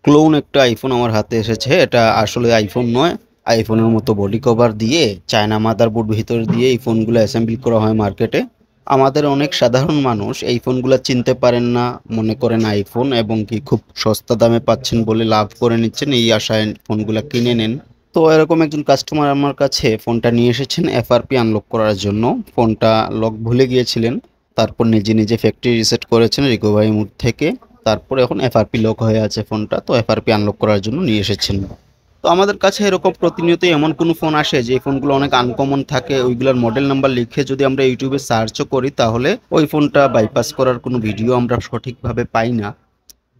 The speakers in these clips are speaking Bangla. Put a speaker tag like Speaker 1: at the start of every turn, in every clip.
Speaker 1: ক্লোন একটা আইফোন আমার হাতে এসেছে। এটা আসলে আইফোন নয়, আইফোনের মতো বডি কভার দিয়ে চায়না মাদারবোর্ড ভিতর দিয়ে এই ফোনগুলো অ্যাসেম্বল করা হয় মার্কেটে। আমাদের অনেক সাধারণ মানুষ এই ফোনগুলো চিনতে পারেন না, মনে করেন আইফোন এবং কি খুব সস্তা দামে পাচ্ছেন বলে লাভ করে নিচ্ছেন, এই আশায় ফোনগুলো কিনে নেন। তো এরকম একজন কাস্টমার আমার কাছে ফোনটা নিয়ে এসেছেন এফআরপি আনলক করার জন্য। ফোনটা লক ভুলে গিয়েছিলেন, তারপর নিজে নিজে ফ্যাক্টরি রিসেট করেছেন রিকভারি মোড থেকে। তারপরে এখন এফআরপি লক হয়ে আছে ফোনটা, তো এফআরপি আনলক করার জন্য নিয়ে এসেছেন। তো আমাদের কাছে এরকম প্রতিনিয়ত এমন কোনো ফোন আসে যে ফোনগুলো অনেক আনকমন থাকে, ওইগুলোর মডেল নাম্বার লিখে যদি আমরা ইউটিউবে সার্চও করি তাহলে ওই ফোনটা বাইপাস করার কোনো ভিডিও আমরা সঠিকভাবে পাই না।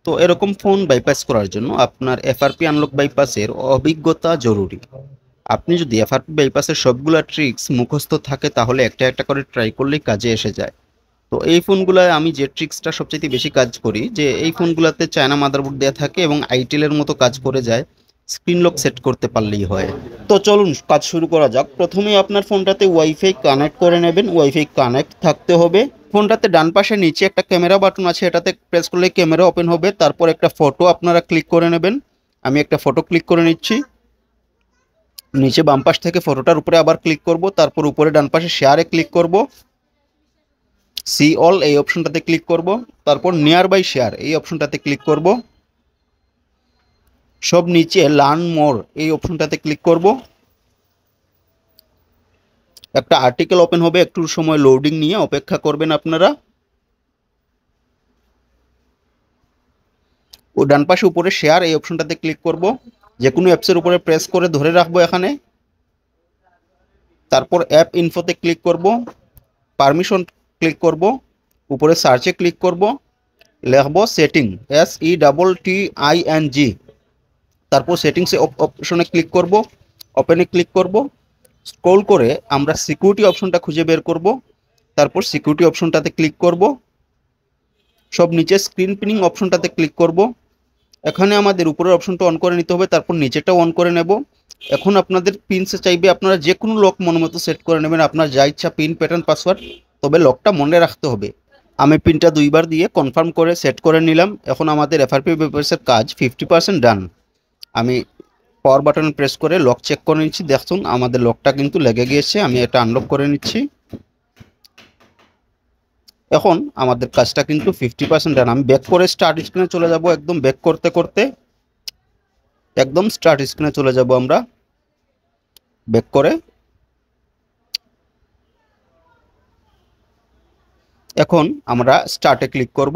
Speaker 1: তো এরকম ফোন বাইপাস করার জন্য আপনার এফআরপি আনলক বাইপাসের অভিজ্ঞতা জরুরি। আপনি যদি এফআরপি বাইপাসের সবগুলা ট্রিক্স মুখস্থ থাকে তাহলে একটা একটা করে ট্রাই করলেই কাজে এসে যায়। তো এই ফোনগুলায় আমি যে ট্রিক্সটা সবচেয়ে বেশি কাজ করি, যে এই ফোনগুলোতে চায়না মাদারবোর্ড দেওয়া থাকে এবং আইটেলের মতো কাজ করে যায়, স্ক্রিন লক সেট করতে পারলেই হয়। তো চলুন কাজ শুরু করা যাক। প্রথমেই আপনার ফোনটাতে ওয়াইফাই কানেক্ট করে নেবেন। ওয়াইফাই কানেক্ট থাকতে হবে। ফোনটাতে ডান পাশে নিচে একটা ক্যামেরা বাটন আছে, এটাতে প্রেস করলে ক্যামেরা ওপেন হবে। তারপর একটা ফটো আপনারা ক্লিক করে নেবেন। আমি একটা ফটো ক্লিক করে নিচ্ছি। নিচে বাম পাশ থেকে ফটোটার উপরে আবার ক্লিক করব, তারপর উপরে ডান পাশে শেয়ারে ক্লিক করব, সি অল এই অপশনটাতে ক্লিক করব, তারপর নিয়ার বাই শেয়ার এই অপশনটাতে ক্লিক করব, সব নিচে লার্ন মোর এই অপশনটাতে ক্লিক করব। একটা আর্টিকেল ওপেন হবে, একটু সময় লোডিং নিয়ে অপেক্ষা করবেন আপনারা। ও ডান পাশে উপরে শেয়ার এই অপশনটাতে ক্লিক করব, যে কোনো অ্যাপসের উপরে প্রেস করে ধরে রাখবো এখানে। তারপর অ্যাপ ইনফোতে ক্লিক করব, পারমিশন ক্লিক করব, উপরে সার্চে ক্লিক করব, লিখবো সেটিং, SETTING। তারপর সেটিংসে অপশনে ক্লিক করব, ওপেনে ক্লিক করব। স্ক্রল করে আমরা সিকিউরিটি অপশনটা খুঁজে বের করব, তারপর সিকিউরিটি অপশনটাতে ক্লিক করব। সব নিচে স্ক্রিন পিনিং অপশনটাতে ক্লিক করব। এখানে আমাদের উপরের অপশনটা অন করে নিতে হবে, তারপর নিচেটাও অন করে নেব। এখন আপনাদের পিনসে চাইবে আপনারা যে কোনো লক মন মতো সেট করে নেবেন, আপনার যা ইচ্ছা পিন প্যাটার্ন পাসওয়ার্ড, তবে লকটা মনে রাখতে হবে। আমি পিনটা দুইবার দিয়ে কনফার্ম করে সেট করে নিলাম। এখন আমাদের এফআরপি পেপারসের কাজ 50% ডান। আমি পাওয়ার বাটন প্রেস করে লক চেক করে নিচ্ছি। দেখুন আমাদের লকটা কিন্তু লেগে গিয়েছে। আমি এটা আনলক করে নিচ্ছি। এখন আমাদের কাজটা কিন্তু 50% ডান। আমি ব্যাক করে স্টার্ট স্ক্রিনে চলে যাব, একদম ব্যাক করতে করতে একদম স্টার্ট স্ক্রিনে চলে যাব। আমরা ব্যাক করে এখন আমরা স্টার্টে ক্লিক করব,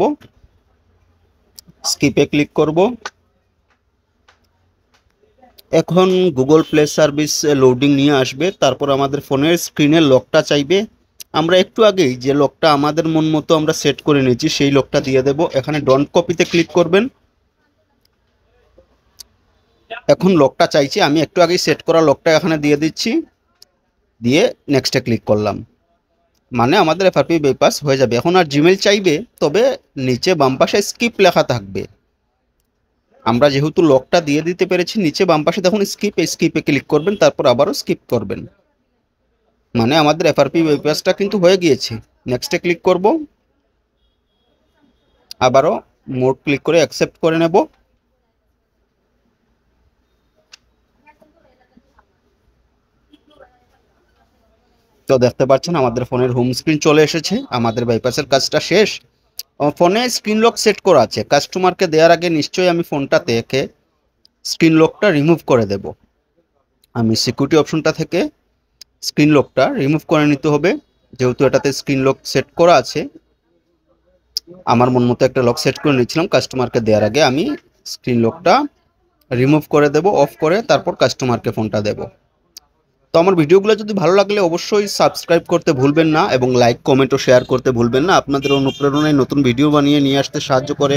Speaker 1: স্কিপে ক্লিক করব। এখন গুগল প্লে সার্ভিস লোডিং নিয়ে আসবে, তারপর আমাদের ফোনের স্ক্রিনের লকটা চাইবে। আমরা একটু আগেই যে লকটা আমাদের মন মতো আমরা সেট করে নিয়েছি সেই লকটা দিয়ে দেব। এখানে ডন্ট কপিতে ক্লিক করবেন। এখন লকটা চাইছি, আমি একটু আগেই সেট করা লকটা এখানে দিয়ে দিচ্ছি, দিয়ে নেক্সটে ক্লিক করলাম। মানে আমাদের এফআরপি বাইপাস হয়ে যাবে। এখন আর জিমেল চাইবে, তবে নিচে বাম পাশে স্কিপ লেখা থাকবে। আমরা যেহেতু লকটা দিয়ে দিতে পেরেছি, নিচে বাম পাশে দেখুন স্কিপ, এই স্কিপে ক্লিক করবেন, তারপর আবারও স্কিপ করবেন। মানে আমাদের এফআরপি বাইপাসটা কিন্তু হয়ে গিয়েছে। নেক্সটে ক্লিক করব, আবারও মোড ক্লিক করে অ্যাকসেপ্ট করে নেব। তো দেখতে পাচ্ছেন আমাদের ফোনের হোম স্ক্রিন চলে এসেছে, আমাদের বাইপাসের কাজটা শেষ। ফোনে স্ক্রিন লক সেট করা আছে, কাস্টমারকে দেওয়ার আগে নিশ্চয়ই আমি ফোনটা দেখে স্ক্রিন লকটা রিমুভ করে দেব। আমি সিকিউরিটি অপশনটা থেকে স্ক্রিন লকটা রিমুভ করে নিতে হবে, যেহেতু এটাতে স্ক্রিন লক সেট করা আছে। আমার মন মতো একটা লক সেট করে নিয়েছিলাম, কাস্টমারকে দেওয়ার আগে আমি স্ক্রিন লকটা রিমুভ করে দেব, অফ করে তারপর কাস্টমারকে ফোনটা দেব। তো আমার ভিডিওগুলো যদি ভালো লাগলে অবশ্যই সাবস্ক্রাইব করতে ভুলবেন না এবং লাইক কমেন্ট ও শেয়ার করতে ভুলবেন না। আপনাদের অনুপ্রেরণায় নতুন ভিডিও বানিয়ে নিয়ে আসতে সাহায্য করে।